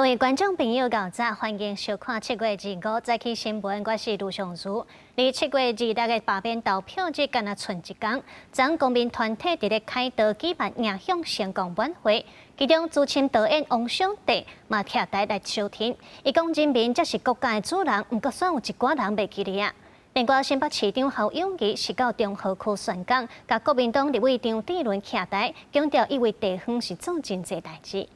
位观众朋友，早早欢迎收看7月25早起新闻，我是卢尚如。离7月26日罢免投票日敢若剩一天，昨公民团体伫咧凯道举办迎向成功晚会，其中资深导演王小弟嘛徛台来收听。伊讲人民才是国家的主人，毋过算有一寡人袂记哩啊。另外，新北市长侯友宜是到中和区宣讲，甲国民党立委张志伦徛台，强调伊为地方是做真侪代志。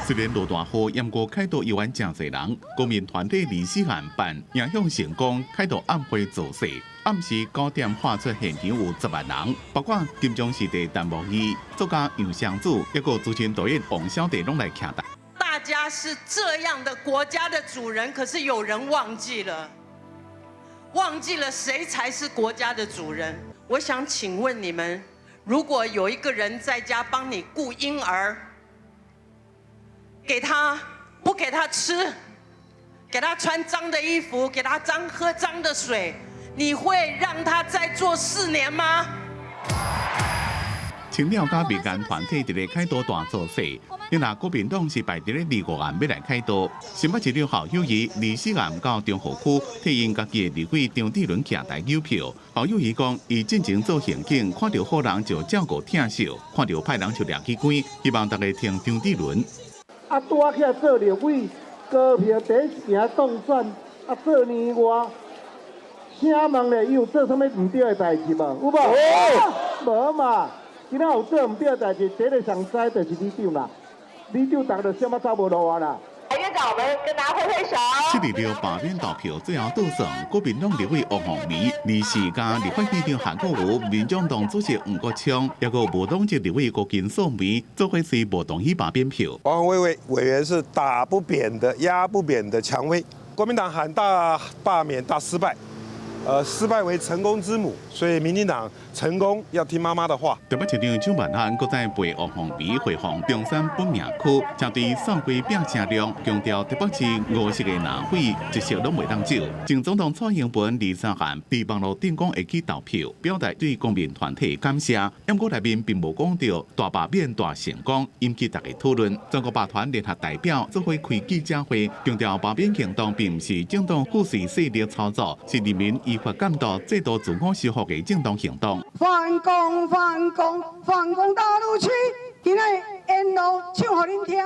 虽然落大雨，淹过凯道依然真侪人。公民团体24案办迎向成功，凯道暗会造势。暗时9点画出现场有10万人，包括金钟市的陈柏宇、作家杨湘祖，一个资深导演王小弟拢来徛台。大家是这样的国家的主人，可是有人忘记了谁才是国家的主人。我想请问你们，如果有一个人在家帮你顾婴儿， 不给他吃，给他穿脏的衣服，给他喝脏的水，你会让他再做4年吗？青鸟甲民间团体伫咧凯道大造势，因若国民党是排伫咧25案要来凯道，新北市长侯友宜24案到中和区替因家己的立委张志伦徛台邮票。侯友宜讲，伊进前做刑警，看到好人就照顾疼惜，看到歹人就掠去关，希望大家听张志伦。 拄起来做立委，高票第一行当选，做年外，请问咧，伊有做啥物唔对的代志无？有无？无嘛，今仔有做唔对的代志，第一个上知就是里长啦，里长逐个就什么走无路啊啦。 院长，我们跟大家挥挥手。7日罢免投票最后倒算，国民党立委王宏维、24加立法院长韩国瑜、民众党主席吴国昌，也有无党籍立委郭金素梅，做伙是无同意罢免票。王宏维委员是打不扁的、压不扁的蔷薇，国民党喊大罢免大失败。 失败为成功之母，所以民进党成功要听妈妈的话。台北市长蒋万安搁在陪王宏维回访中山本命区，针对扫街拼车量，强调台北市50个南匪一席拢袂当少。前总统蔡英文23案伫网络顶讲会去投票，表达对公民团体感谢。不过内面并无讲到大罢免大成功，引起大家讨论。全国罢团联合代表做伙开记者会，强调罢免行动并不是政党故事势力操作，是人民 依法监督制度自我修复的正当行动。反共大陆区，今仔沿路唱互恁听，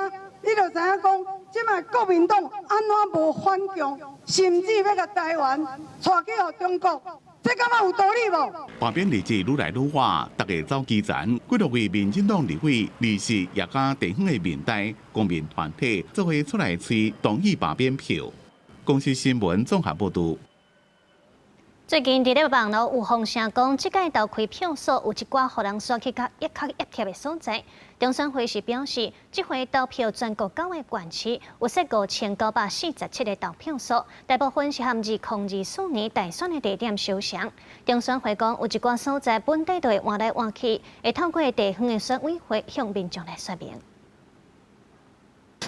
你就知影讲，即卖国民党安怎无反共，甚至要甲台湾带去互中国，这敢若有道理无？罢免日子愈来愈晚，大家走基层，几多位民进党立委、理事也加地方的民代、公民团体做伙出来催同意罢免票。公司新闻综合报道。 最近伫咧网络有风声讲，即届投开票所有一寡互人刷去较一卡一贴的所在。中选会是表示，即回投票全国9个县市有设5947个投票所，大部分是含2024年大选的地点相像。中选会讲，有一寡所在本地都会换来换去，会透过地方的选委会向民众来说明。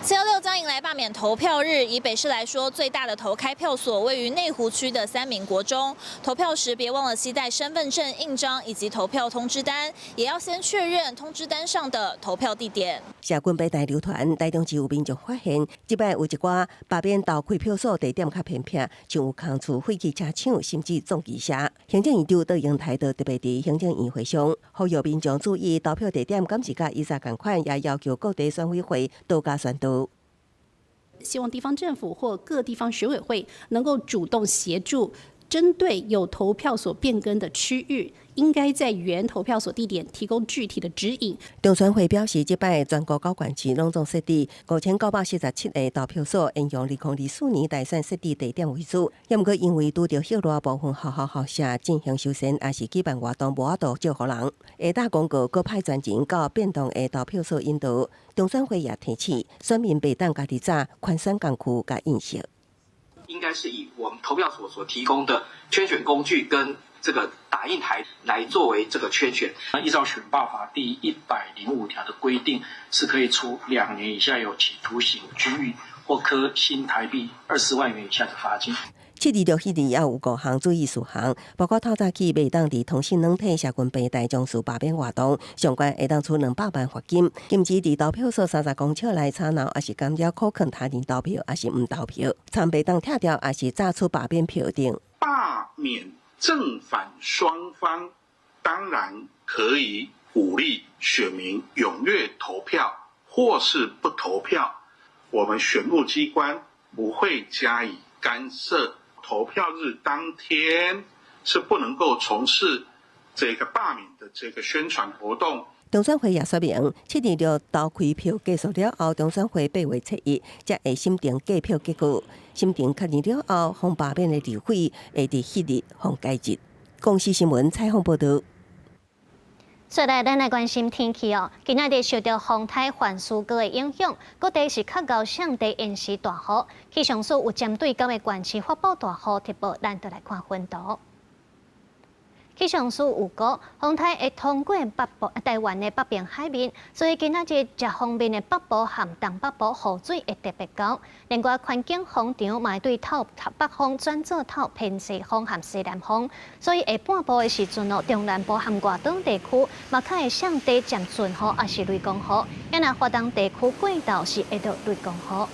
416将迎来罢免投票日。以北市来说，最大的投开票所位于内湖区的3民国中。投票时别忘了携带身份证、印章以及投票通知单，也要先确认通知单上的投票地点。社群平台流传，台中市有民众发现，即摆有一寡罢免投开票所地点较偏僻，像有空厝废弃车厂，甚至撞击车。行政院长倒英台特别伫行政院会上呼吁民众注意投票地点，敢是甲以前同款，也要求各地选委会多加宣导。 希望地方政府或各地方选委会能够主动协助，针对有投票所变更的区域，应该在原投票所地点提供具体的指引。中选会表示，即摆全国9县市拢总设置5947个投票所，沿用2024年大选设置地点为主。也毋过因为拄着许多部分校舍进行修缮，也是举办活动无法度借互人，下打广告，搁派专人到变动的投票所引导。中选会也提醒，选民袂当家己早宽选工具甲印象。 应该是以我们投票所提供的圈选工具跟这个打印台来作为这个圈选。依照选罢法第105条的规定，是可以处2年以下有期徒刑、拘役或科新台币20万元以下的罚金。726也有5项注意事项，包括透早起袂当伫通讯软体社群平台将事罢免活动，相关会当处200万罚金，禁止伫投票所30公尺内吵闹，也是干扰可肯他人投票，也是唔投票，参袂当拆掉，也是炸出罢免票顶。罢免正反双方，当然可以鼓励选民踊跃投票，或是不投票，我们选务机关不会加以干涉。投票日当天是不能够从事这个罢免的这个宣传活动。中选会也说明，726投开票结束了后，中选会8月7日才会审定计票结果。审定确认了后，方罢免的日费会伫迄日方解决。公司新闻采访报道。再来，咱来关心天气哦。今仔日受到风台环苏哥的影响，各地是较高向地延时大雨。气象署有针对9个县市发布大雨特报，咱就来看分图。气象署预估，风台会通过台湾的北边海面，所以今仔日这方面的北部和东北部雨水会特别高。另外，环境风场嘛会对透北风转做透偏西风和西南风，所以下半部的时阵哦，中南部和外岛地区嘛，较会向地渐顺雨，也是雷公雨。也若华东地区过道是会到雷公雨。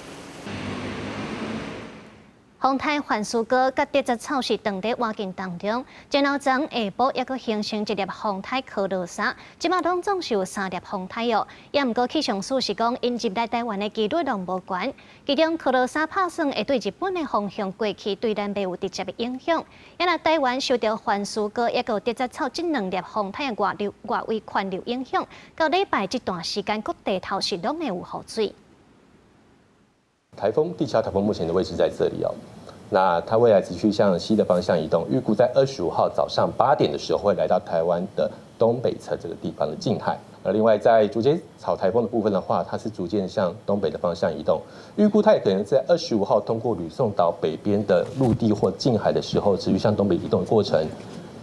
风台环苏哥甲地质草是长伫活境当中，前后昨下晡也阁形成一粒风台科罗莎，即马拢总是有3粒风台哦。也毋过气象署是讲，因入来台湾的几率拢无悬，其中科罗莎拍算会对日本的方向过去，对咱袂有直接的影响。也若台湾受到环苏哥也有地质草这2粒风台的外围环流影响，到礼拜这段时间，各地头是拢会有雨水。台风地壳台风目前的位置在这里哦。那它未来持续向西的方向移动，预估在25号早上8点的时候会来到台湾的东北侧这个地方的近海。另外在竹节草台风的部分的话，它是逐渐向东北的方向移动，预估它也可能在25号通过吕宋岛北边的陆地或近海的时候，持续向东北移动的过程，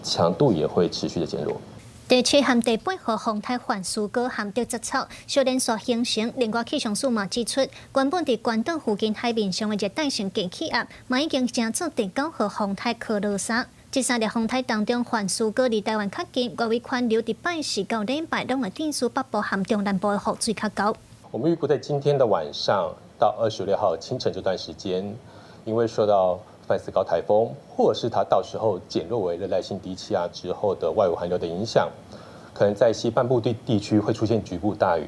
强度也会持续的减弱。第7和第8号风台环苏哥和地质草小连续形成，另外气象署嘛指出，原本伫关岛附近海面上的热带性低气压，嘛已经成做第9号风台科罗莎。这3粒风台当中，环苏哥离台湾较近，外围环流伫拜四到礼拜拢会电输北部和中南部的雨水较高。我们预估在今天的晚上到26号清晨这段时间，因为受到范斯高台风，或者是它到时候减弱为热带性低气压之后的外围环流的影响，可能在西半部地区会出现局部大雨。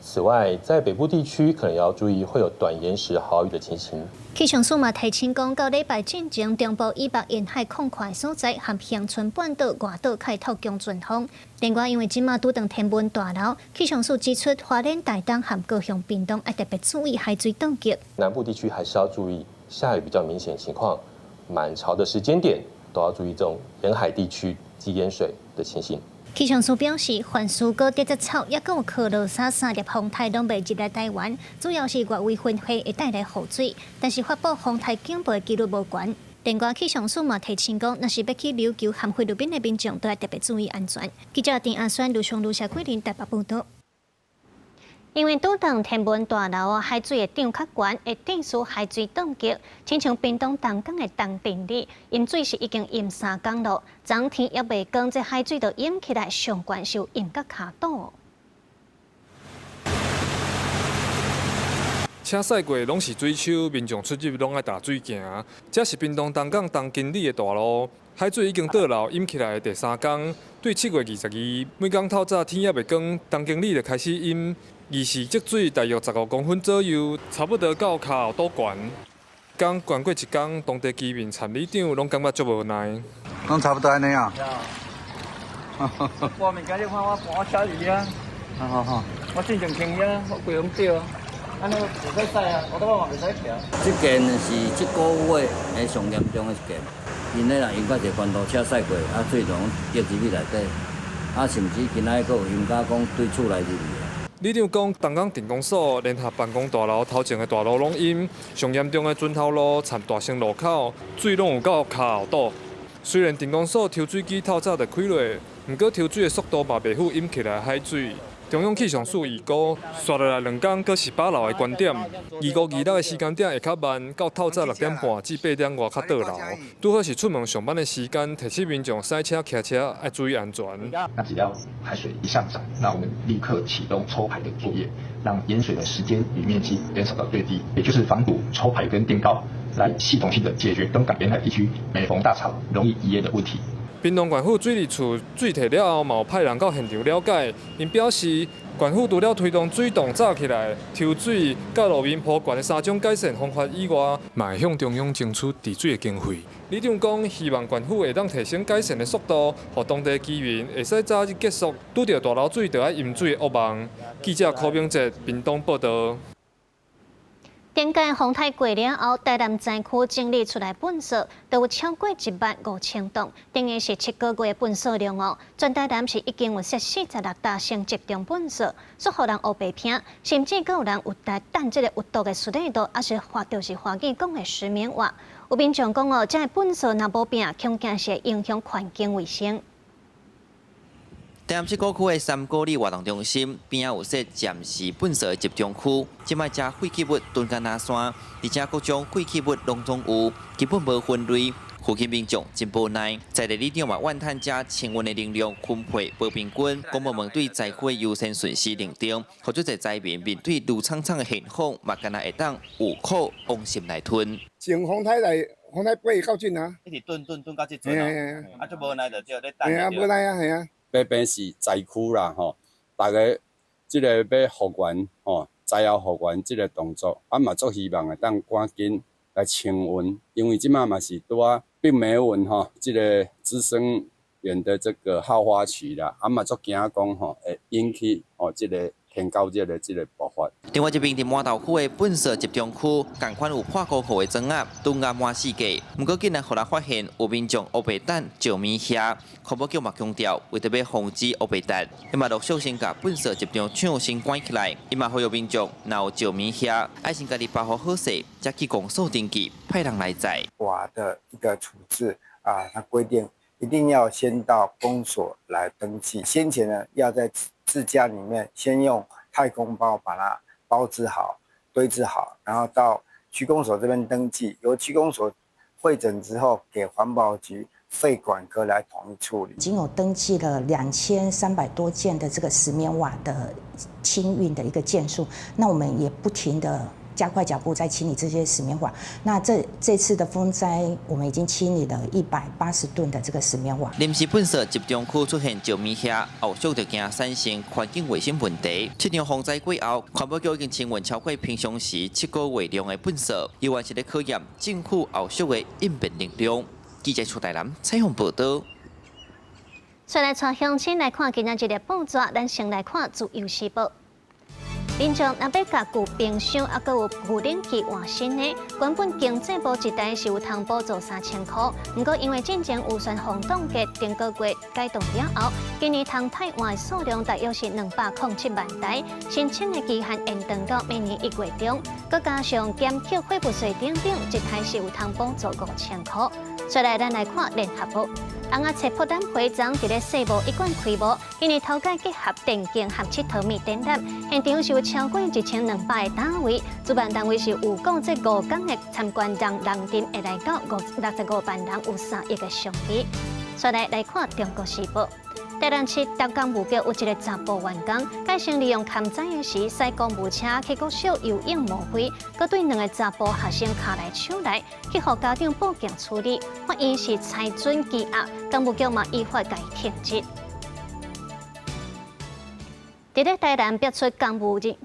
此外，在北部地区可能要注意会有短延时豪雨的情形。气象署嘛提醒讲，到礼拜进前，中部以北沿海空旷所在和恒春半岛外岛开拓强阵风。另外，因为今马拄当天文大楼，气象署指出，花莲、台东和高雄、屏东要特别注意海水冻结。南部地区还是要注意下雨比较明显情况，满潮的时间点都要注意这种沿海地区积淹水的情形。气象署表示，环苏哥地质草也有科罗莎3粒风台拢未入来台湾，主要是外围云系会带来雨水，但是发布风台警报的几率无悬。另外，气象署嘛提醒讲，若是要去琉球和菲律宾的民众，都要特别注意安全。记者丁阿轩、卢雄、卢小桂林台北报道。因为拄当天文大楼海水的涨较悬，会导致海水冻结，亲像屏东东港的东平里，淹水是已经淹3天了。昨天也未光，这海水就淹起来，上悬是有淹到脚倒。车驶过拢是水手，民众出入拢爱踏水行。这是屏东东港东经里的大路，海水已经倒流淹起来的第3天。对7月22，每天透早天也未光，东经里就开始淹。二是积水大约15公分左右，差不多到脚后倒悬。刚悬过一天，当地居民参里长拢感觉足无奈。拢差不多安尼啊。我明仔日看我搬车去啊。好，我正常轻呀，我规拢掉啊。安尼袂使驶啊，我都嘛袂使行。这件是这个月的上严重的一件，因咧啦，因捌一关渡车驶过，水就跌入去内底，甚至今仔佫有冤家讲对厝内入去。里长讲，东港电工所联合办公大楼头前的大路拢淹，上严重的准头路、参大兴路口，水拢有到脚后倒。虽然电工所抽水机透早就开落，不过抽水的速度嘛袂赴淹起来海水。中央气象署预估，刷落来2天，阁是8楼的观点。25、26的时间点会较慢，到透早6点半至8点外较倒楼。拄好是出门上班的时间，提醒民众塞车、骑车要注意安全。那只要海水一上涨，那我们立刻启动抽排的作业，让淹水的时间与面积减少到最低，也就是防堵抽排跟垫高，来系统性的解决东港沿海地区每逢大潮容易遗淹的问题。屏东县府水利处水提了后，嘛有派人到现场了解。因表示，县府除了推动水洞早起来、抽水、甲路面铺悬的3种改善方法以外，嘛会向中央争取治水的经费。里长讲，希望县府会当提升改善的速度，让当地居民会使早日结束拄到大漏水就要饮水的噩梦。记者柯明哲，屏东报道。顶届风台过了后，台南山区整理出来粪扫，都有超过15000吨，等于是7个月的粪扫量哦。全台南市已经有46大型集中粪扫，所予人黑白片，甚至阁有人有等这个有毒的湿气度，也是就是华语讲的石棉话。有民众讲哦，这个粪扫若无变，恐惊是会影响环境卫生。台南市各区的3个里活动中心边仔有设暂时粪扫集中区，即卖将废弃物囤干那山，而且各种废弃物拢总有，根本无分类。附近民众真无奈，在地里长嘛怨叹这千万的能量分配不平均，公部门对灾区的优先顺序认定，或者在灾民面对怒苍苍的现况，嘛敢若会当有苦往心来吞。从风台来，风台飞到近啊，一直蹲到这阵哦，啊，就无奈就只有咧等。系啊，无奈啊，系啊。北边是灾区啦，吼，大家即个要复原，吼，灾后复原即个动作，啊嘛足希望会当赶紧来清运，因为即马嘛是拄啊并没运吼，即个滋生源的这个好花期啦，啊嘛足惊讲吼会引起吼即个天高热的即个爆发。另外一边，伫满头区的粪扫集中区，同款有破沟号的砖压，都压满世界。不过，竟然互人发现有民众黑白蛋石棉遐，环保局嘛强调，为着要防止黑白蛋，伊嘛陆续先甲粪扫集中场先关起来，伊嘛呼吁民众若有石棉遐，爱先家己包好好势，再去公所登记，派人来载。我的一个处置啊，它规定一定要先到公所来登记，先前呢要在自家里面先用太空包把它包织好、堆置好，然后到区公所这边登记，由区公所会诊之后给环保局废管科来统一处理。已经有登记了2300多件的这个石棉瓦的清运的一个件数，那我们也不停的加快脚步在清理这些石棉瓦。那这次的风灾，我们已经清理了180吨的这个石棉瓦。临时粪扫集中区出现石棉遐，后续就惊产生环境卫生问题。这场风灾过后，环保局已经清运超过平常时7个月量的粪扫，依然是咧考验政府后续的应变能力。记者出台南采访报道。再来带乡亲来看今仔日的报纸，咱先来看自由时报。民众若要甲旧冰箱，还阁有旧冷气换新的，原本经济部一台是有通补助3000块，不过因为进前预算风冻结，顶个月改动了后，今年通汰换的数量大约是207万台，申请的期限延长到明年1月中，佮加上减扣废物税等等，一台是有通补助5000块。再来，咱来看联合报。红阿切破蛋会长伫咧世贸一馆开幕，今年头届结合电竞和佚佗米展览，现场是有超过1200个单位，主办单位是有讲这5天的参观人阵会来到65万人，有3亿个场地。再来看中国时报。台南市达工务局有一个查甫员工，介成利用欠债的时，驶公务车去国小游泳误会，佮对2个查甫学生卡来手来，去互家长报警处理，发现是财准积压，工务局嘛依法甲伊停职。伫咧台南逼出公务局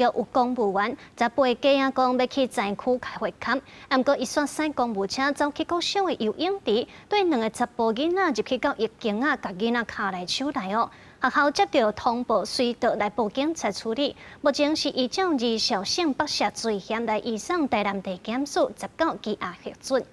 有公务员18假啊讲要去灾区开会勘，不过伊煞驶公务车走去国小的游泳池，对2个查甫囡仔入去到浴缸啊，甲囡仔卡来手来哦。学校接到通报，随到来报警察处理。目前是依照二小性剥削罪嫌来移送台南地检署19羁押核准。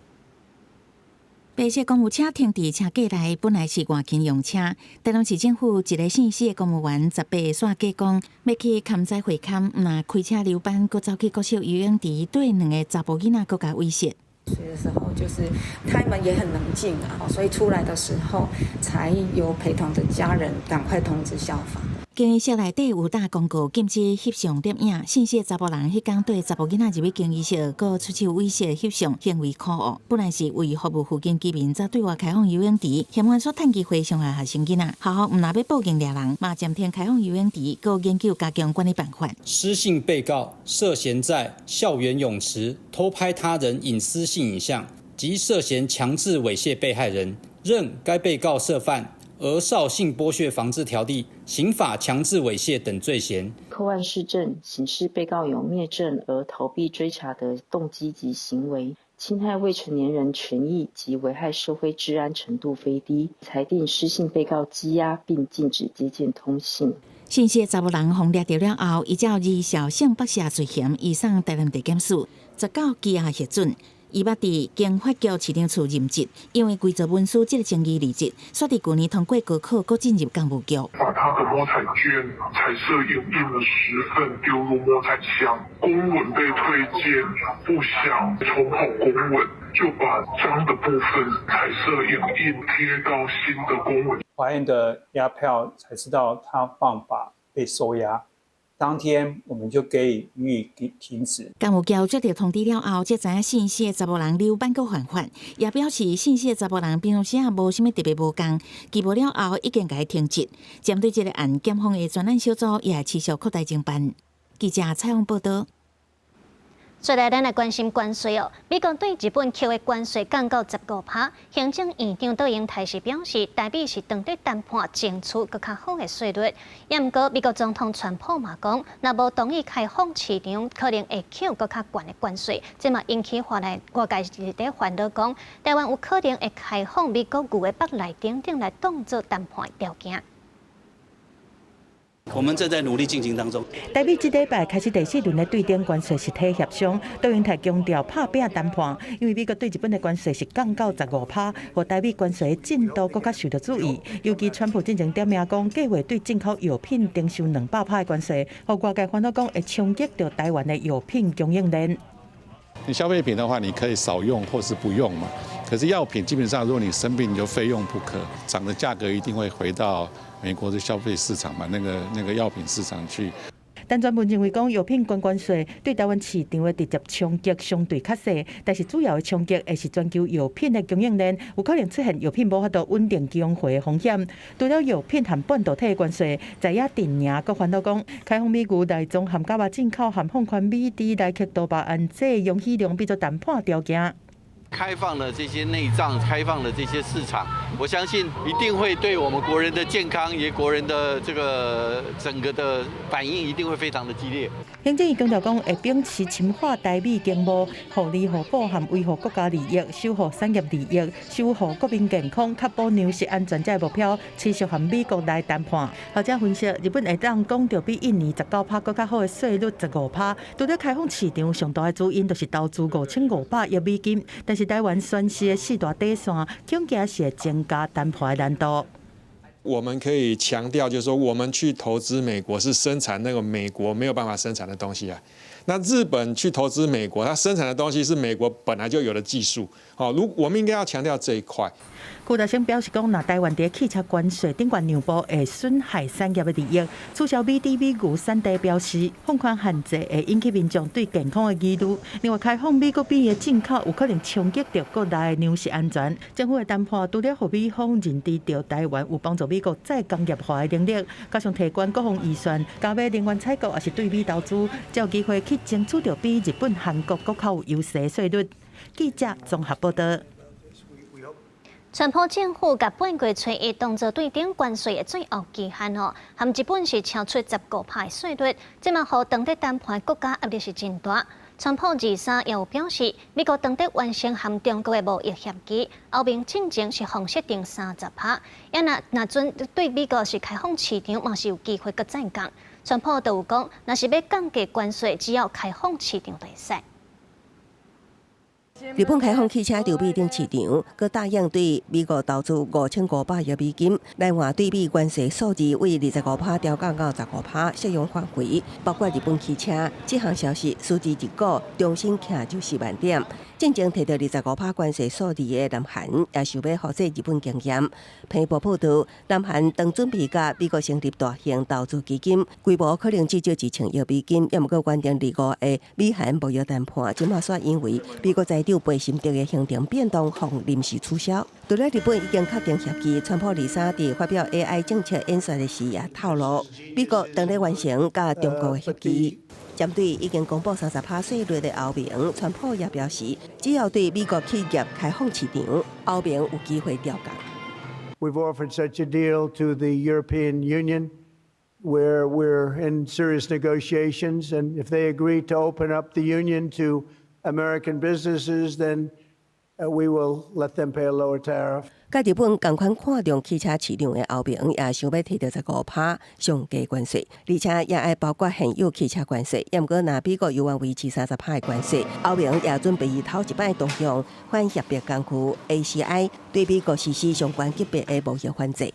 白色公务车停伫车架内，本来是外勤用车。台南市政府一个姓氏的公务员18煞假讲要去勘灾会勘，那开车溜班，佮走去国小游泳池，对2个查甫囡仔佮加威胁。水的时候，就是他们也很冷静啊，所以出来的时候才由陪同的家人赶快通知消防。更衣室内底有打广告禁止翕相摄影，信息查甫人迄天对查甫囡仔入去更衣室，搁出手威胁翕相，行为可恶。本来是为服务附近居民，则对外开放游泳池，嫌犯所趁机回上海学生囡仔。校方毋若要报警抓人，嘛暂停开放游泳池，搁研究加强管理办法。施信被告涉嫌在校园泳池偷拍他人隐私性影像，及涉嫌强制猥亵被害人，认该被告涉犯儿少性剥削防治条例、刑法强制猥亵等罪嫌。扣案事证显示，被告有灭证而逃避追查的动机及行为，侵害未成年人权益及危害社会治安程度非低，裁定施信被告羁押并禁止接见通信。信息查某人被抓到了后，依照二小性剥削罪嫌移送台南地检署，19羁押核准。伊捌伫经法局市长处任职，因为规则文书这个争议离职，所以去年通过高考，搁进入干部局。把他的摸彩券、彩色影印了10份丢入摸彩箱，公文被推荐，不想重跑公文，就把脏的部分彩色影印贴到新的公文。法院的押票才知道他犯法被收押。当天我们就予以停止。干部局接到通知了后，才知影信息的查某人留班搁犯法，也表示信息的查某人平时也无啥物特别无共，拘捕了后已经甲伊停职。针对这个案，检方的专案小组也持续扩大侦办。记者采访报道。再来，咱来关心关税哦。美国对日本扣的关税降到15%，行政院长杜英台是表示，代表是当地谈判争取更较好的税率。也毋过，美国总统川普嘛讲，若无同意开放市场，可能会扣更较悬的关税。这嘛引起外界是在烦恼讲，台湾有可能会开放美国牛的北来等等来当作谈判条件。我们正在努力进行当中。台美这礼拜开始第4轮的对顶关税实体协商，杜英台强调拍拼谈判，因为美国对日本的关税是降到15%，和台美关税的进度更较受到注意。尤其川普进前点名讲，计划对进口药品征收200%的关税，和外界烦恼讲会冲击到台湾的药品供应链。你消费品的话，你可以少用或是不用嘛。可是药品基本上，如果你生病，你就非用不可，涨的价格一定会回到美国的消费市场嘛，那个药品市场去。但专门认为讲药品关税对台湾市场的直接冲击相对较小，但是主要的冲击会是全球药品的供应链有可能出现药品无法度稳定供货的风险。除了药品和半导体的关税，在野阵营阁烦恼讲，开放美牛来从含甲肉进口和放宽美猪来克多巴胺这容许量变作谈判条件。开放了这些内脏，开放了这些市场，我相信一定会对我们国人的健康，也国人的这个整个的反应一定会非常的激烈。行政院强调讲，会秉持深化台美经贸、互利互补和维护国家利益、守护产业利益、守护国民健康、确保粮食安全这目标，持续和美国来谈判。学者分析，日本会当讲到比印尼19%更较好的税率15%，除了开放市场上大的主因就是投资5500亿美金，但是台湾宣示的4大底线，恐惊是会增加谈判的难度。我们可以强调，就是说，我们去投资美国是生产那个美国没有办法生产的东西啊。那日本去投资美国，它生产的东西是美国本来就有的技术。我们应该要强调这一块。邱大生表示讲，若台湾在汽车关税顶悬让步，会损害产业的利益。促销美猪美牛产地表示，放宽限制会引起民众对健康的疑虑。另外，开放美国米的进口有可能冲击到国内的粮食安全。政府的谈判除了让美方认知到台湾有帮助美国再工业化的能力，加上提高国防预算，加码能源采购，也是对美投资，才有机会去争取到比日本、韩国更较有优势的税率。记者综合报道。川普政府甲本月初一当作对顶关税的最后期限哦，含日本是超出15%的税率，这嘛互当地谈判国家压力是真大。川普23也有表示，美国当地完成含中国的贸易协议，后面进程是方设定30%，也若准对美国是开放市场，嘛是有机会搁再降。川普就有讲，若是要降低关税，只要开放市场就会使。日本开放汽车筹备顶市场，佮答应对美国投资5500亿美金，来换对比关税数字为25%调降到15%，适用范围包括日本汽车。这项消息数字一股重新徛就4万点。正正摕到25%关税数字的南韩，也想要复制日本经验。彭博报道，南韩当准备甲美国成立大型投资基金，规模可能至少1000亿美金，也毋过原定25个美韩贸易谈判，即马煞因为美国财长贝辛德的行程变动，互临时取消。除了日本已经确定协议，川普23伫发表 AI 政策演说的时也透露，美国当咧完成甲中国的协议。针对已经公布30%税率的欧盟，川普也表示，只要对美国企业开放市场，欧盟有机会调降。We've offered such a deal to the European Union, where we're in serious negotiations, and if they agree to open up the union to American businesses, then we will let them pay a lower tariff. 甲日本同款看重汽车市场的欧盟，也想要摕到15%上低关税，而且也爱包括现有汽车关税。也毋过，若美国有望维持30%的关税，欧盟也准备以头一摆动用反协别工具 ACI 对美国实施相关级别的贸易反制。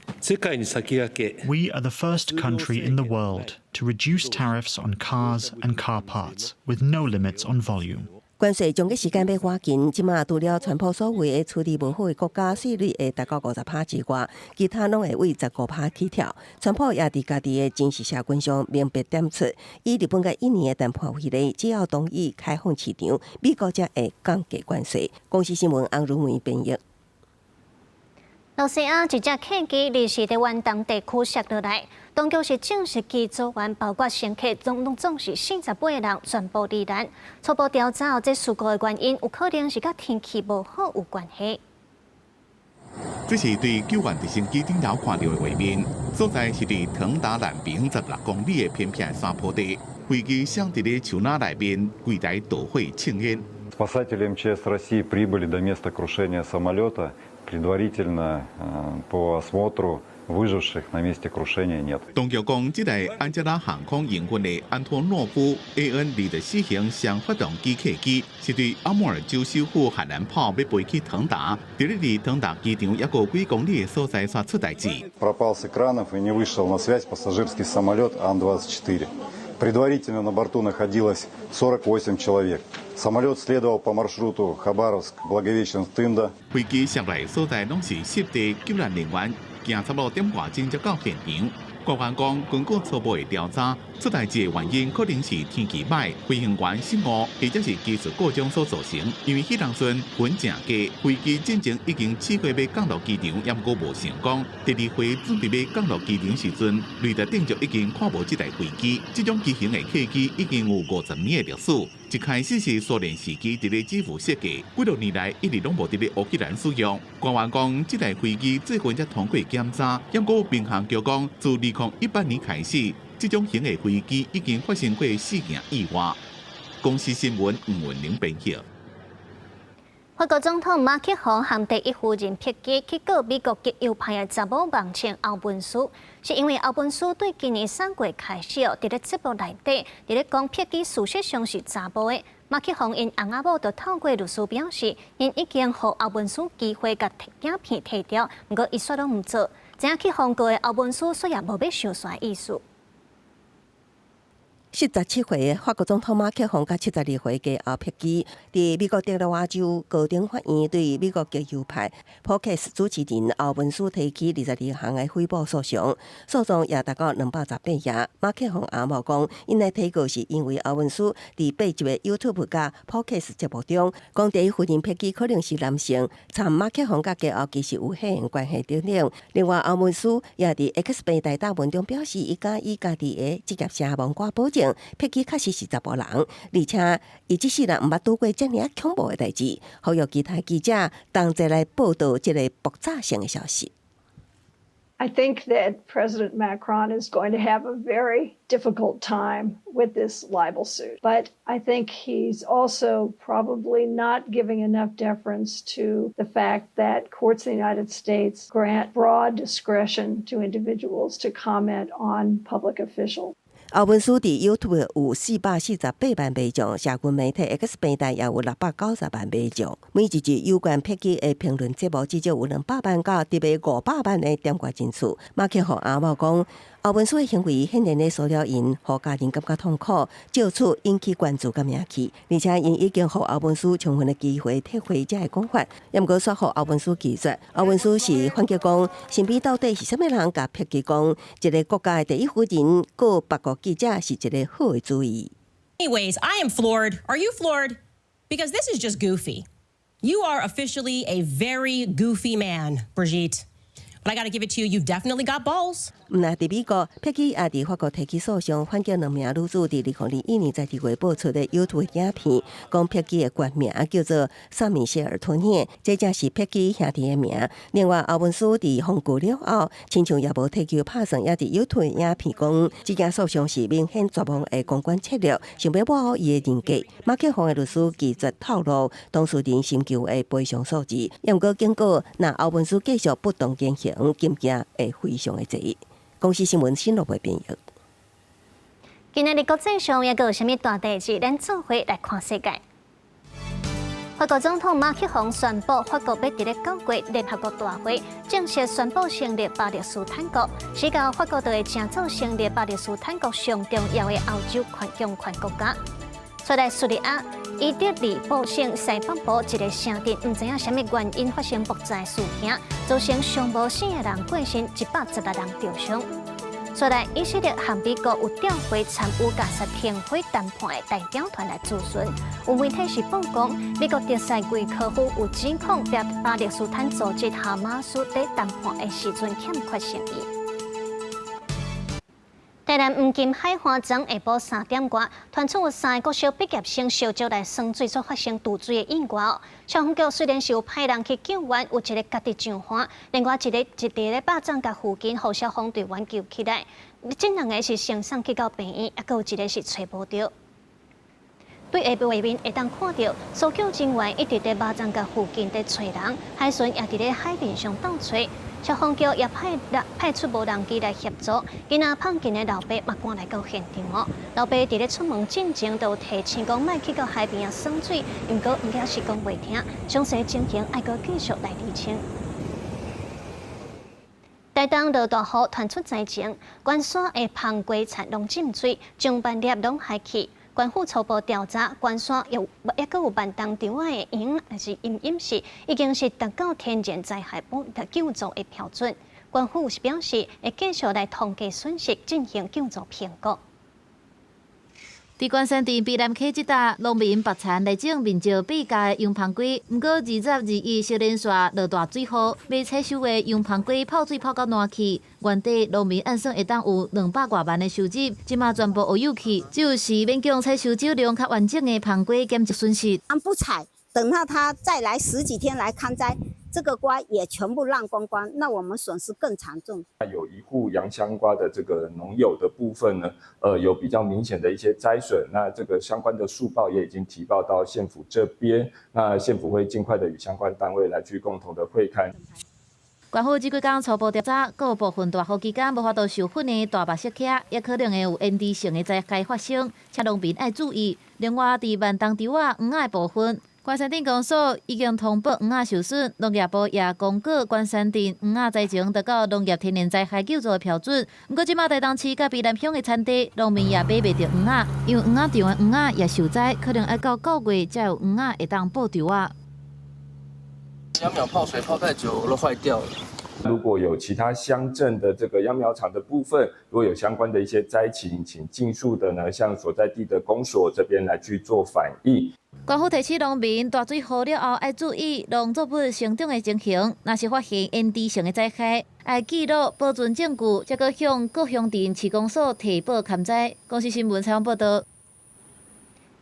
We are the first country in the world to reduce tariffs on cars and car parts with no limits on volume. 关税将个时间要赶紧，即马除了川普所谓的处理无好的国家税率会达到50%之外，其他拢会为15%起跳。川普也伫家己的真实社群上明白点出，以日本甲印尼的谈判为例，只要同意开放市场，美国才会降低关税。公司新闻洪如梅编译。罗西亚一只客机离是台湾东地区摔落来，当局是证实机组员包括乘客总是48个人全部罹难。初步调查后，这事故的原因有可能是甲天气无好有关系。这是对救援直升机顶头看到的画面，所在是伫长达南平16公里的偏僻山坡地，飞机响伫咧树林内面，柜台导火庆烟。Спасатели МЧС России прибыли до места крушения самолета. Предварительно по осмотру выживших на месте крушения нет. 当局讲，这台安吉拉航空营运的安托诺夫 AN-24型双发动机客机，是对阿穆尔州首府海南炮要飞去腾达，伫咧离腾达机场约过几公里的所在煞出代志。Пропал с экранов и не вышел на связь пассажирский самолет Ан-24. Предварительно на борту находилось 48 человек. Самолет следовал по маршруту Хабаровск-Благовещенск-Тында. 飞机上来所在拢是湿地救援人员，行差不多点外钟才到现场。官员讲，根据初步的调查，出代志的原因可能是天气歹、飞行员失误，或者是技术故障所造成。因为迄当阵云正低，飞机进前已经试过要降落机场，也毋过无成功。第二回准备要降落机场时阵，雷达顶就已经看无这台飞机。这种机型的客机已经有50年的历史。一开始是苏联时期伫咧基辅设计，几多年来一直拢无伫咧乌克兰使用。官员讲，这台飞机最近才通过检查，不过民航局讲，自2018年开始，这种型的飞机已经发生过4件意外。公司新闻吴文玲编译。法国总统马克宏和第一夫人佩姬去告美国极右派的查某网青奥本斯，是因为奥本斯对今年3月开始伫咧节目内底，伫咧讲佩姬事实上是查某的。马克宏因翁仔某就透过律师表示，因已经互奥本斯机会甲影片摕掉，不过伊煞拢毋做。知影去控告的奥本斯虽然无要收煞意思。17岁的法国总统马克宏甲72岁的奥佩基，伫美国德拉瓦州高等法院对美国极右派 Podcast 主持人奥文斯提起22项的诽谤诉讼，诉讼也达到218页。马克宏阿某讲，因来提告是因为奥文斯伫8集的 YouTube 甲 Podcast 节目中，讲第一夫人佩姬可能是男性，参马克宏甲极右其实有血缘关系等等。另外，奥文斯也伫 X 平台大文中表示，伊甲伊家己的职业声望挂保证。佩姬确实是查甫人，而且伊即世人毋捌拄过遮尔恐怖的代志，呼吁其他记者同齐来报道这个爆炸性的消息。I think that President Macron is going to have a very difficult time with this libel suit. But I think he's also probably not giving enough deference to the fact that courts in the United States grant broad discretion to individuals to comment on public officials. 澳门书伫 YouTube 有448万观众，社群媒体 X 平台也有690万观众。每一集有关撇机的评论节目，至少有200万到直逼500万的点阅人次。马克互阿某讲，澳门书的行为显然咧塑了因，互家人感觉痛苦，借此引起关注甲名气。而且因已经互澳门书充分的机会体会这个讲法，也毋过说互澳门书记者，澳门书是反击讲，身边到底是啥物人甲撇机讲，一个国家的第一夫人，个别国记者是一个好的主意。 Anyways, I am floored. Are you floored? Because this is just goofy. You are officially a very goofy man, Brigitte. But I gotta give it to you, you've definitely got balls. 那伫美国，佩奇也伫法国提起诉讼，反击2名女子伫2021年在10月播出的 YouTube 影片，讲佩奇的原名叫做萨米谢尔吞咽，这正是佩奇兄弟的名。另外，澳门书伫封告了后，亲像也无提及拍算，也伫 YouTube 影片讲，这件诉讼是明显绝望的公关策略，想要保护伊的人格。马克宏的律师拒绝透露当事人寻求的赔偿数字，也毋过警告，那澳门书继续不当言行，金额会非常的济。公司新闻新闻部编译。今日国际上也有啥物大代志？咱做伙来看世界。法国总统马克宏宣布，法国要伫咧9月联合国大会正式宣布成立巴勒斯坦国，是到法国就会正早成立巴勒斯坦国上重要的欧洲强权国家。出来叙利亚伊德利卜省西北部一个城镇，唔知影啥物原因发生爆炸事件，造成上无死的人过身，116人受伤。出来以色列和美国有调回参与加沙停火谈判的代表团来咨询。有媒体是报讲，美国特使贵科夫有指控巴勒斯坦组织哈马斯在谈判的时阵欠缺诚意。台南黄金海花庄下晡3点外，传出有3个国小毕业生烧酒来耍水所发生毒水的意外。消防局虽然是有派人去救援，有一个家己上岸，另外一个咧巴掌甲附近，互消防队员救起来。这2个是先送去到病院，还有一个是找无到。对下画面会当看到，搜救人员一直在巴掌甲附近在找人，海巡也伫咧海面上倒找。消防局也派出无人机来协助，今仔碰见的老爸嘛赶来到现场哦。老爸伫咧出门进前就提醒讲，莫去到海边啊耍水，毋过应该是讲袂听，详细情形爱搁继续来厘清。台东落大雨传出灾情，关山的澎龟田拢浸水，上半粒拢海去。官府初步调查，关山也阁有万东场外的营还是饮食，已经是达到天然灾害救助的标准。官府是表示会继续来统计损失，进行救助评估。伫关山镇碧南溪这搭，农民白田来种面石比价的洋芳龟，毋过22日小连续落大水雨，未采收的洋芳龟泡水泡到烂去，原地农民按算会当有200多万的收入，即马全部黑有去，只有是勉强采收酒量较完整的芳龟减一损失。俺不采，等到它再来10几天来看灾。这个瓜也全部烂光光，那我们损失更惨重。有一户洋香瓜的这个农友的部分呢，有比较明显的一些灾损，那这个相关的速报也已经提报到县府这边，那县府会尽快的与相关单位来去共同的会勘。官府这几天初步调查，各部分大雨期间无法度受粉的大白石溪，也可能会有因地性的灾害发生，请农民爱注意。另外，伫万东洲仔黄仔部分。关山镇公所已经通报黄仔受损，农业部也公告关山镇黄仔灾情达到农业天然灾害救助的标准。不过，即马台东市甲碧南乡的产地，农民也买袂到黄仔，因为黄仔场的黄仔也受灾，可能要到9月才有黄仔会当报稻啊。秧苗泡水泡太久都坏掉了。如果有其他乡镇的这个秧苗场的部分，如果有相关的一些灾情，请尽速的呢向所在地的公所这边来去做反映。官府提醒农民，大水雨了后要注意农作物生长的情形，若是发现因地性的灾害，要记录保存证据，再搁向各乡镇市公所提报勘灾。公司新闻采访报道。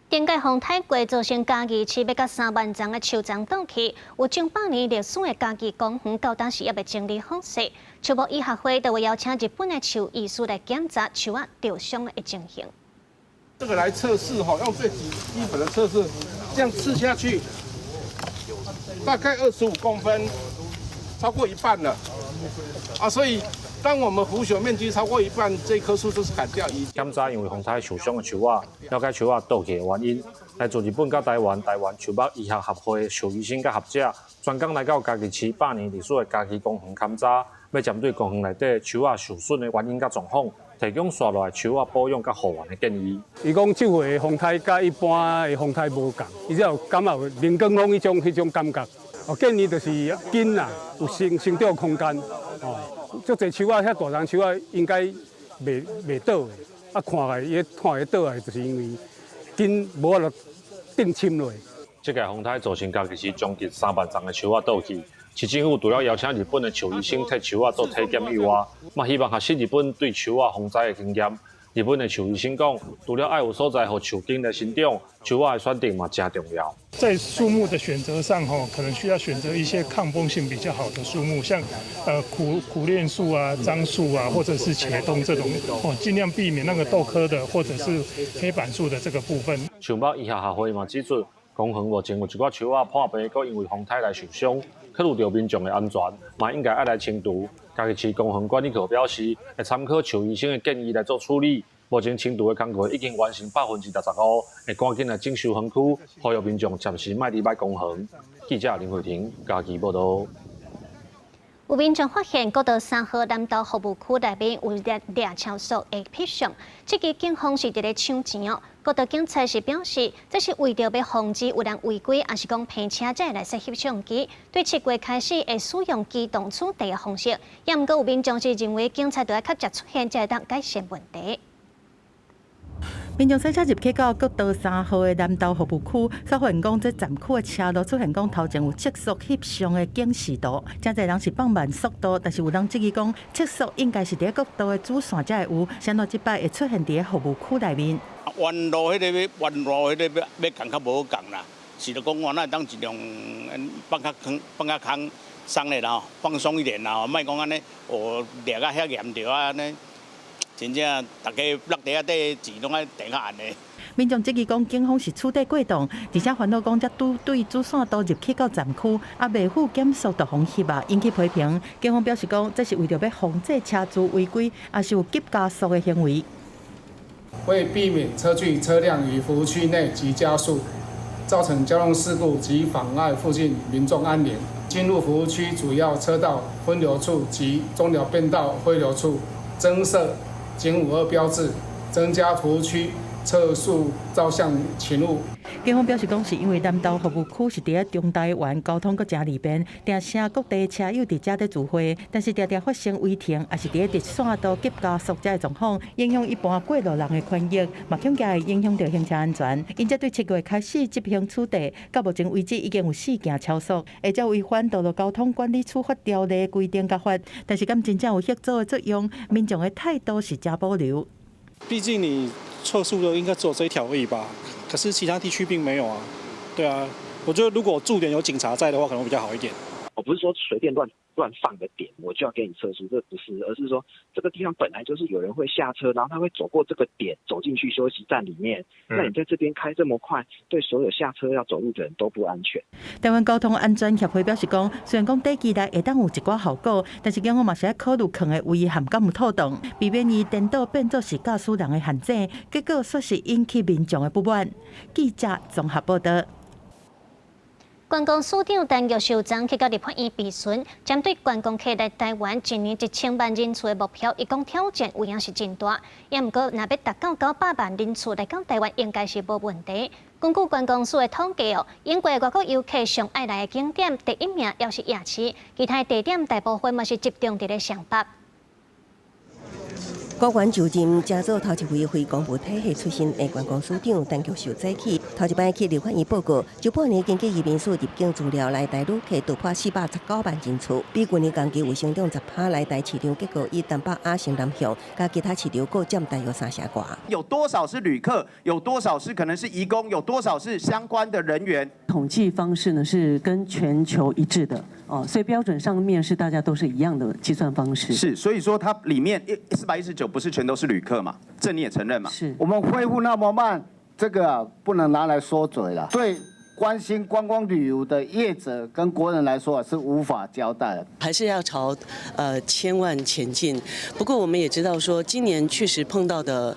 顶届风太过造成嘉义市要甲3万丛的树桩倒去，有上百年历史的嘉义公园到当时也未整理好势。树木医学会就会邀请日本的树医师来检查树啊受伤的情形。这个来测试哈，用最基本的测试，这样刺下去，大概25公分，超过一半了啊，所以当我们腐朽面积超过一半，这棵树就是砍掉。检查因为风台受伤的树仔，了解树仔倒去的原因。来自日本甲台湾树木医学协会树医生甲学者，专工来到嘉义市100年历史的嘉义公园勘查，要针对公园内底树仔受损的原因甲状况，提供刷落来树仔保养甲护原的建议。伊讲这回风台甲一般的风台无共，伊只有感觉有林更风迄种感觉。建议就是根啦，有生长空间。足侪树仔，遐大丛树仔应该袂倒的。看来伊倒来，就是因为根无法度定侵落。这个风台造成嘉义市将近3万丛的树仔倒去。市政府除了邀请日本的树医生替树仔做体检以外，嘛希望学习日本对树仔防灾的经验。日本的树医生讲，除了爱有所在让树根来生长，树仔的选定嘛真重要。在树木的选择上，可能需要选择一些抗风性比较好的树木，像苦楝树啊、樟树啊，或者是茄冬这种，尽量避免那个豆科的或者是黑板树的这个部分。树木医学协会嘛指出，公园目前有一寡树仔破病，佮因为风台来受伤，考虑到民众的安全，嘛应该爱来清除。嘉义市公园管理局表示，会参考树医生的建议来做处理。目前清除的工作已经完成65%，会赶紧来整修园区，呼吁民众暂时莫离开公园。记者林慧婷，嘉义报道。有民众发现，国道3号南投服务区内面有掠超速的痞相，这支警方是伫咧抢钱哦。国道警察是表示，这是为着要防止有人违规，还是讲骗车才来设翕相机，对7月开始会使用机动处理的方式。也毋过有民众是认为，警察要较早出现，才会当改善问题。民众赛车入去到国道3号的南投服务区，才发现讲这站区的车路出现讲头前有测速翕相的警示图，真侪人是放慢速度，但是有人质疑讲测速应该是伫国道的主线才会有，啥怎即摆会出现伫服务区内面？弯路迄个要讲较无讲啦，是就讲我那当尽量放较空松咧啦，放松一点啦，莫讲安尼掠啊遐严着啊安尼。真正大家落地底钱拢爱定较暗的。民众质疑讲，警方是处理过当，而且烦恼讲才对主线道入去到站区，也未负减速度防翕啊，引起批评。警方表示讲，这是为着要防止车主违规，也是有急加速的行为。为避免车距车辆于服务区内及加速，造成交通事故及妨碍附近民众安宁，进入服务区主要车道分流处及中寮变道汇流处增设警52标志，增加服务区测速照相勤务。警方表示讲，是因为南投服务区是伫咧中台湾，交通搁真利便，定声各地车友伫遮咧聚会，但是常常发生违停，也是伫咧直线道急加速这个状况，影响一般过路人的权益，嘛恐惊会影响到行车安全。因则对7月开始执行处理，到目前为止已经有4件超速，而且违反道路交通管理处罚条例规定甲罚，但是敢真正有协助的作用，民众的态度是真保留。毕竟你测速的应该只有这一条而已吧，可是其他地区并没有啊。对啊，我觉得如果驻点有警察在的话，可能会比较好一点。我不是说随便乱放个点，我就要给你测速，这不是，而是说这个地方本来就是有人会下车，然后他会走过这个点，走进去休息站里面。那你在这边开这么快，对所有下车要走路的人都不安全。台湾交通安全协会表示讲，虽然讲短期内会当有一寡效果，但是警方嘛是要考虑坑的危险敢有妥当，避免伊颠倒变作是驾驶人的陷阱，结果说是引起民众的不满。记者综合报道。观光署长陈玉秀昨去到立法院备询，针对观光客来台湾一年1000万人次的目标，伊讲挑战有影是真大。也毋过，若要达到900万人次来到台湾，应该是无问题。根据观光署的统计英国外国游客上爱来的景点第1名要是夜市，其他地点大部分嘛是集中伫咧上北。国元就任加州头一位非公务体系出身的观光署长陈玉秀早起，头一摆去立法院报告，就半年经过移民署入境资料来台旅客突破419万人次，比去年同期有上涨10%，来台市场结果以东北亚城南向，甲其他市场各占大约3成多。有多少是旅客？有多少是可能是移工？有多少是相关的人员？统计方式呢是跟全球一致的哦，所以标准上面是大家都是一样的计算方式。是，所以说它里面419不是全都是旅客嘛？这你也承认嘛？是我们恢复那么慢，这个不能拿来说嘴了。对关心观光旅游的业者跟国人来说是无法交代的。还是要朝千万前进。不过我们也知道说，今年确实碰到的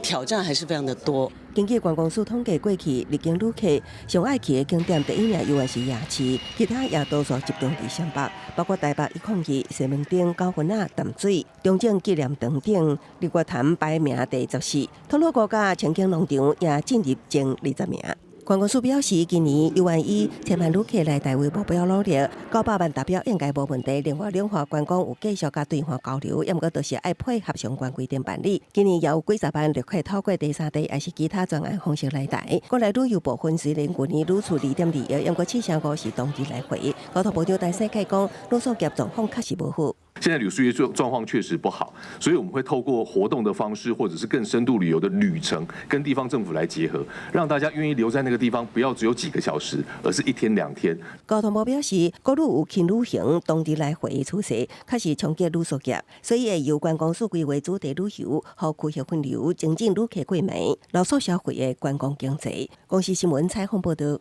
挑战还是非常的多。根据观光署统计，过去历经旅客上爱去的景点，第一名永远是夜市，其他也多数集中伫湘北，包括台北102、西门町、高云仔、淡水、中正纪念堂等。日月潭排名第14，托罗国家前景农场也进入前20名。观光署表示，今年又愿以1000万旅客来台为目标努力，900万达标应该无问题。另外，两化观光有继续甲对话交流，要毋过就是爱配合相关规定办理。今年也有几十万旅客透过第三地还是其他专案方式来台。国内旅游部分虽然去年旅出2.2亿，要毋过7.5%是当日来回。交通部长陈世凯讲，旅宿业状况确实无好。现在旅宿业状况确实不好，所以我们会透过活动的方式，或者是更深度旅游的旅程，跟地方政府来结合，让大家愿意留在那个地方，不要只有几个小时，而是1天2天。交通部表示，国旅有轻旅行、当日来回的趋势，确实冲击旅宿业，所以会由观光署规划主题旅游，和区域分流，增进旅客过暝，留宿社会的观光经济。公司新闻采访报道。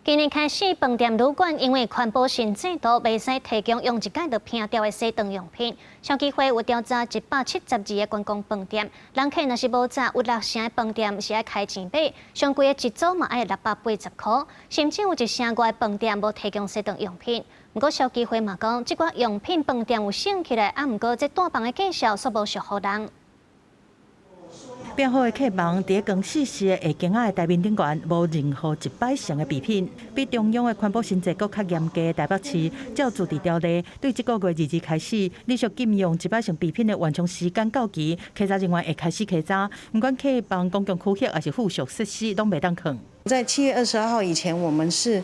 今年开始，饭店旅馆因为环保新制度，袂使提供用一届就拼掉的洗肠用品。消基会有调查172个观光饭店，人客若是无早有6成的饭店是爱开钱买，上贵的一组嘛爱680块，甚至有1成外的饭店无提供洗肠用品。不过消基会嘛讲，这寡用品饭店有升起来，不过这大房的介绍煞无熟好人。变好的客房，伫更细细的下间仔的台面顶悬，无任何一摆上的备品。比中央的环保新制搁较严格的台北市，照住伫条例，对这个月2日开始，你属禁用一摆上备品的完成时间到期，客舱人员会开始客舱，不管客房、公共区域还是附属设施，拢袂当放。在7月22号以前，我们是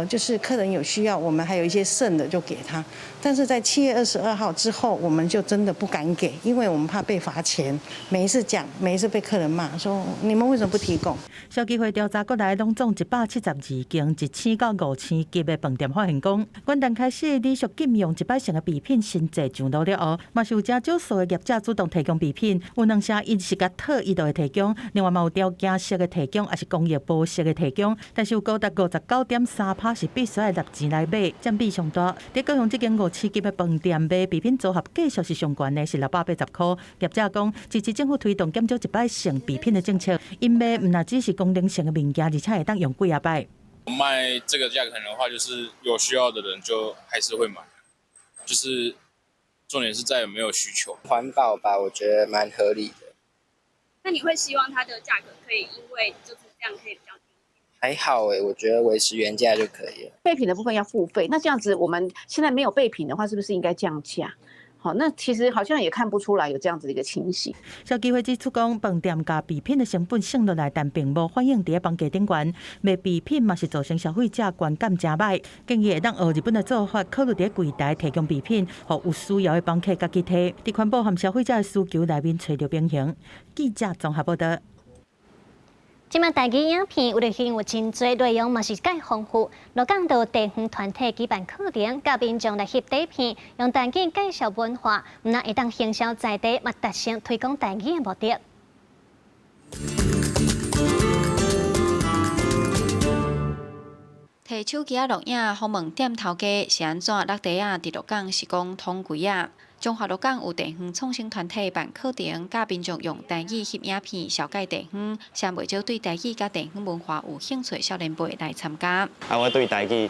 就是客人有需要，我们还有一些剩的就给他。但是在7月22号之后，我们就真的不敢给，因为我们怕被罚钱。每一次讲，每一次被客人骂，说你们为什么不提供？消基会调查过来，拢总172间1000到5000级的饭店发现讲，元旦开始你属禁用一摆上的备品新制上路了后，嘛是有真少数的业者主动提供备品，有2社伊是甲特伊就会提供，另外嘛有条件式的提供，也是工业部式的提供，但是有高达59.3%是必须要纳钱来买，占比上大。伫高雄这间5星级的饭店卖备品组合继续是上悬的，是680块。业者讲，支持政府推动减少一摆性备品的政策，因为唔那只是功能性的物件，而且会当用几啊摆。卖这个价格的话，就是有需要的人就还是会买，就是重点是在有没有需求。环保吧，我觉得蛮合理的。那你会希望它的价格可以因为就是这样可以比较低？还好我觉得维持原价就可以了。备品的部分要付费，那这样子我们现在没有备品的话，是不是应该降价？好，那其实好像也看不出来有这样子的一个情形。消基会指出讲，饭店甲备品的成本升落来，但并无反映伫房价顶悬，卖备品嘛是造成消费者观感真歹。建议会当学日本的做法，考虑伫柜台提供备品，互有需要的房客家己摕，伫环保和消费者的需求内面找到平衡。记者综合报道。即卖台语影片有咧有真侪内容嘛是介丰富，鹿港道地方团体举办课程，教民众来翕底片，用台语介绍文化，毋但会当行销在地，嘛达成推广台语的目的。摕手机录影，访问店头家是安怎落地啊？伫鹿港是讲通几啊？中华鹿港有地方创新团体办课程，教民众用台语翕影片，了解地方，相袂少对台语甲地方文化有兴趣少年辈来参加。我对台语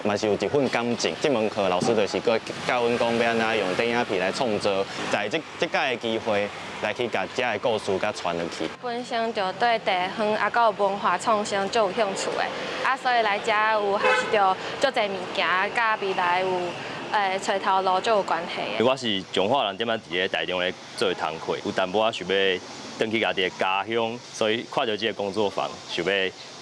嘛是有一份感情。这门课老师就是个教阮讲要安怎用电影片来创作，在这届的机会来去甲这个故事甲传落去。本身就对地方啊，有文化创新就有兴趣的，所以来遮有学习到足侪物件，甲未来有。找头路就有关系。我是彰化人，点啊伫咧台中咧做工课，有淡薄仔想要回去家己的家乡，所以看到这个工作坊，想要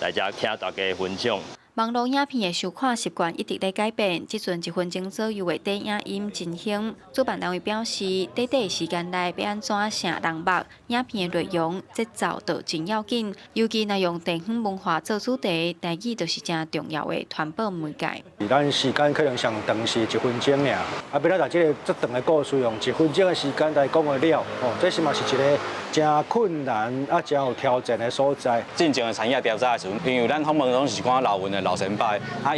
来遮听大家分享。网络影片的收看习惯一直在改变，即阵1分钟左右的短影音进行。主办单位表示，短短时间内要安怎成人目，影片的内容节奏就真要紧，尤其若用地方文化做主题，台语就是真重要的传播媒介。咱时间可能上长是1分钟尔，要来把这个这长的故事用1分钟的时间来讲得了，这是嘛是一个真困难真有挑战的所在。进前的产业调查的时阵，因为咱访问拢是看老文的老前辈，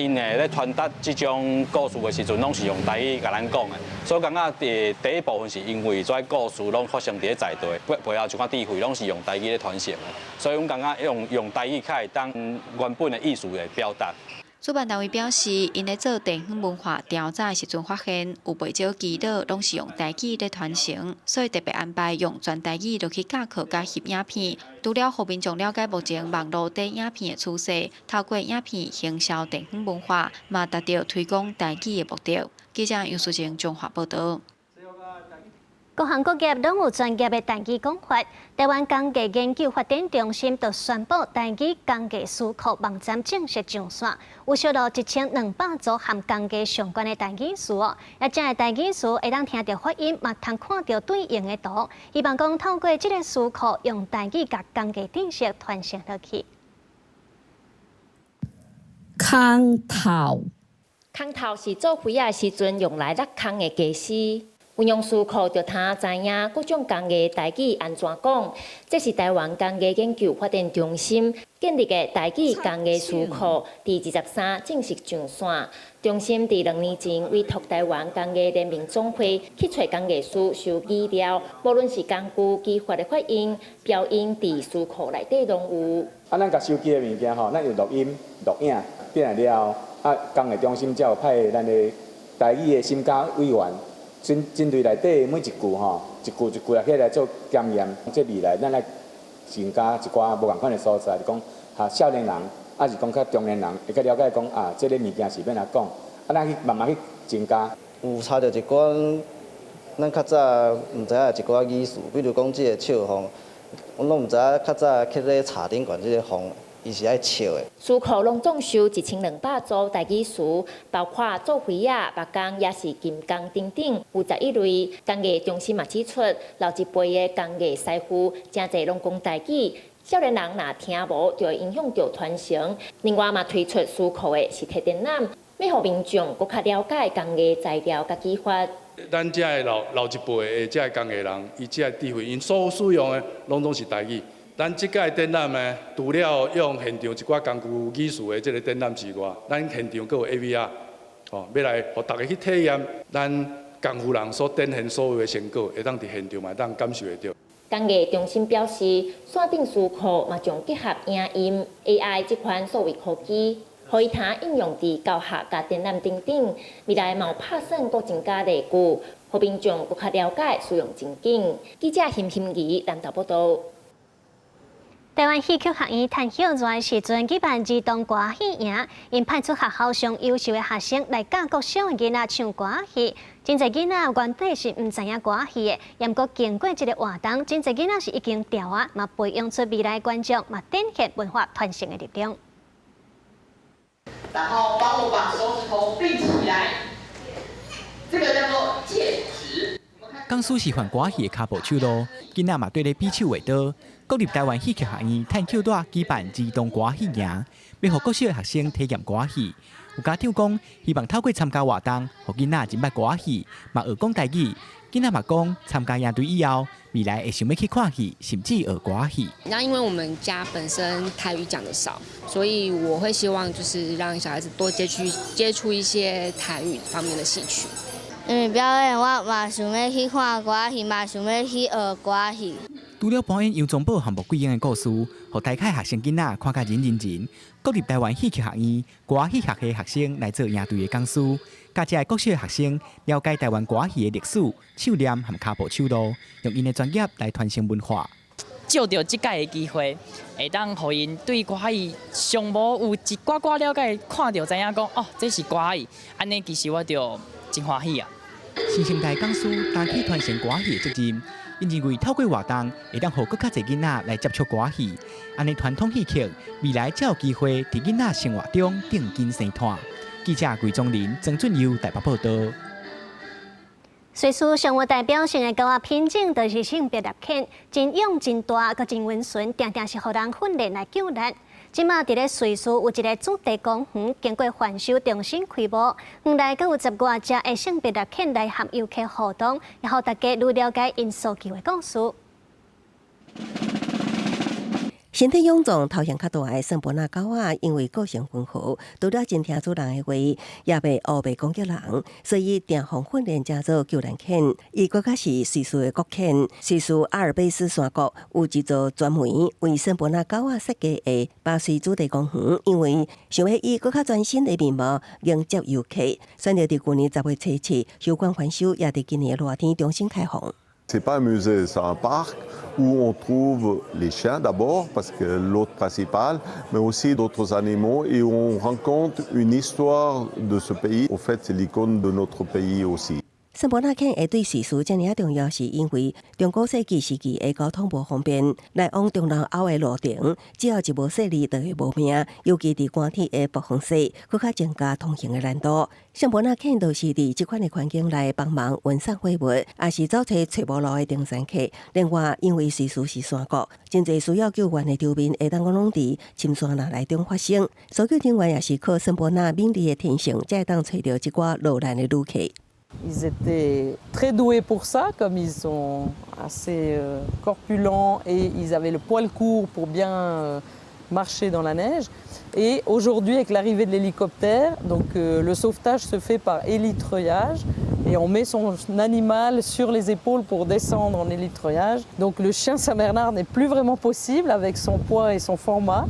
因咧传达这种故事的时阵，拢是用台语甲咱讲的，所以感觉第一部分是因为这故事拢发生伫在地，背后就看智慧拢是用台语咧传承的，所以我感觉用台语较会当原本的艺术来表达。主办单位表示，因咧做地方文化调查的时阵，发现有不少基岛拢是用台语咧传承，所以特别安排用全台语落去教课甲翕影片，除了互民众了解目前网络短影片的趋势，透过影片行销地方文化，嘛达到推广台语的目的。记者杨淑静综合报道。各行各业拢有专业的台语讲法。台湾工艺研究发展中心就宣布，台语工艺书库网站正式上线，有收录1200组和工艺相关的台语书哦。也这个台语书会当听到发音，嘛通看到对应的图。希望讲透过这个书库，用台语甲工艺知识传承落去。空头是做花仔时阵用来落空的技师。运用书库就通知影各种工艺台语安怎讲。这是台湾工艺研究发展中心建立的台语工艺书库，第23正式上线。中心伫2年前委托台湾工艺联名总会去找工艺师收资料，无论是工具、技法的发音、标音，伫书库内底拢有。咱甲收集的物件吼，咱用录音、录影变来了，工艺中心才有派咱的台语的心家委员。针对内底每一句吼，一句来做检验，这未来咱来增加一寡无共款的所在，讲少年人，是讲较中年人会较了解讲这个物件是要哪讲，咱去慢慢去增加。有查到一寡咱较早毋知影一寡语术，比如讲这个笑风，我拢毋知影较早去咧茶顶管这个风。伊是爱笑的。书库拢总收1200组台语书，包括做花仔、木工也是金工等等，有11类。工艺中心嘛指出，老一辈的工艺师傅真侪拢讲台语，少年人若听无，就会影响到传承。另外嘛推出书库的实体展览，要互民众更较了解工艺材料甲技法。咱遮的老一辈的遮工艺人，伊遮智慧，因所使用的拢是台语。咱即届展览呢，除了用现场一寡工具艺术的这个展览之外，咱现场阁有 AVR， 要来互大家去体验咱工夫人所展现所有的成果，会当伫现场嘛，当感受得到。工艺中心表示，线顶书库嘛将结合影音、AI 这款数位科技，可以通应用伫教学、甲展览等等。未来嘛有拍算阁增加例句，互民众阁较了解使用情景。记者辛怡南投报道。台湾戏曲学院趁校热时阵举办儿童歌戏营，因派出学校上优秀的学生来教国小的囡仔唱歌戏。真侪囡仔原底是唔知影歌戏的，也毋过经过这个活动，真侪囡仔是已经调啊，嘛培养出未来观众，嘛展现文化传承的力量。然后帮我把手指头并起来，这个叫做戒指。江苏是换歌戏的脚步手路，囡仔嘛对咧比手画刀。国立台湾戏剧学院趁口带举办儿童歌戏营，要互国小学生体验歌戏。有家长讲，希望透过参加活动，互囡仔真捌歌戏，嘛学讲台语。囡仔嘛讲，参加营队以后，未来会想要去看戏，甚至学歌戏。那因为我们家本身台语讲得少，所以我会希望就是让小孩子多接触一些台语方面的戏曲。表演我嘛想要去看歌戏，嘛想要去学歌戏。除了表演杨宗保和穆桂英的故事，互台凯学生囡仔看甲认真。国立台湾戏剧学院歌戏学系学生来做营队的讲师，甲这国小学生了解台湾歌戏的历史、手念和脚步手路，用因的专业来传承文化。借着这届的机会，会当互因对歌戏尚无有一寡寡了解，看到知影讲哦，这是歌戏，安尼其实我就真欢喜啊。新生代讲师担起传承歌戏的责任。因认为透过活动会当让更较侪囡仔来接触歌戏，安尼传统戏曲未来才有机会伫囡仔生活中定根生炭。记者桂宗林、曾俊佑台北报道。瑞士上有代表性的高压品种就是性别猎犬，真勇真大，佮真温顺，定定是互人训练来救人。即马伫咧瑞士有一个主题公园，经过翻修重新开幕，园内佮有10多只的性别猎犬来和游客互动，也互大家愈了解因所记的故事。身体臃肿、头型较大的圣伯纳狗仔，因为个性温和，除了真听主人的话，也袂乌白攻击人，所以定向训练叫做救人犬。伊国家是瑞士的国犬，瑞士阿尔卑斯山谷有一座专门为圣伯纳狗仔设计的巴西主题公园，因为想要以更较全新的面貌迎接游客，选择伫去年10月初七休馆翻修，也伫今年的热天重新开放。C'est pas un musée, c'est un parc où on trouve les chiens d'abord, parce que l'hôte principal, mais aussi d'autres animaux, et où on rencontre une histoire de ce pays. Au fait, c'est l'icône de notre pays aussi. 圣伯纳犬会对瑞士遮尔重要，是因为中古世纪时期的交通无方便，来往中南欧的路程，只要一无细腻就会无命。尤其伫寒天的北方西，更加增加通行的难度。圣伯纳犬就是伫即款的环境内帮忙运送货物，也是走找找无路的登山客。另外，因为瑞士是山谷，真侪需要救援的场面会当讲拢伫深山内中发生。搜救人员也是靠圣伯纳敏锐的天性，才会当找到一寡落难的旅客。Ils étaient très doués pour ça, comme ils sont assez corpulents et ils avaient le poil court pour bien marcher dans la neige. Et aujourd'hui, avec l'arrivée de l'hélicoptère, donc le sauvetage se fait par élitreillage et on met son animal sur les épaules pour descendre en élitreillage. Donc le chien Saint-Bernard n'est plus vraiment possible avec son poids et son format.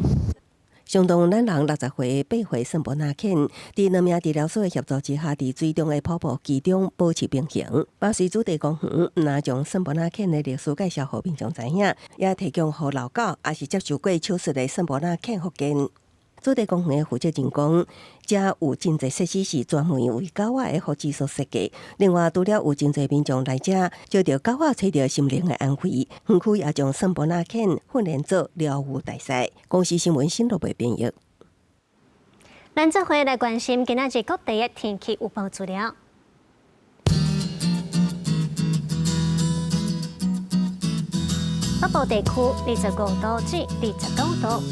相当咱人60岁8岁圣伯纳犬，伫2名治疗师的协助之下，伫水中的瀑布其中保持平衡。巴西主题公园毋但将圣伯纳犬的历史介绍互民众知影，也提供互老狗也是接受过手术的圣伯纳犬福建。主题公园的负责人讲，遮有真侪设施是专门为狗仔的福祉所设计。另外，除了有真侪民众来遮，招着狗仔找着心灵的安慰。园区也将圣伯纳犬训练做疗愈大赛。公司新闻新罗贝编译。咱这回来关心今仔日各地的天气预报资料。北部地区25度至29度。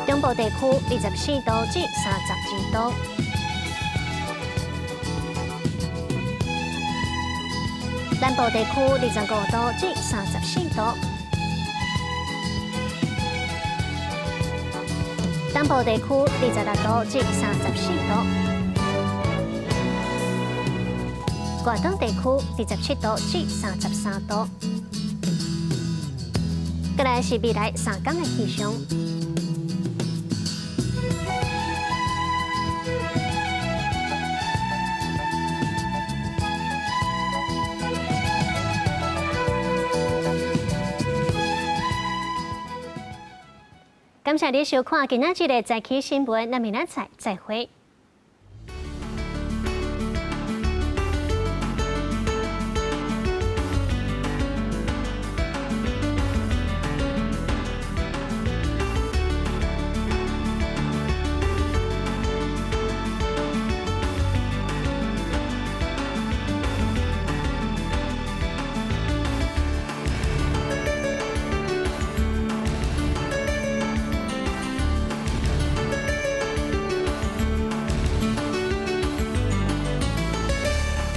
中部地区24度至32度，南部地区25度至34度，东部地区26度至34度，广东地区27度至33度。再来是未来3天的气象。感谢你收看今仔日的早起新闻，咱明仔载再会。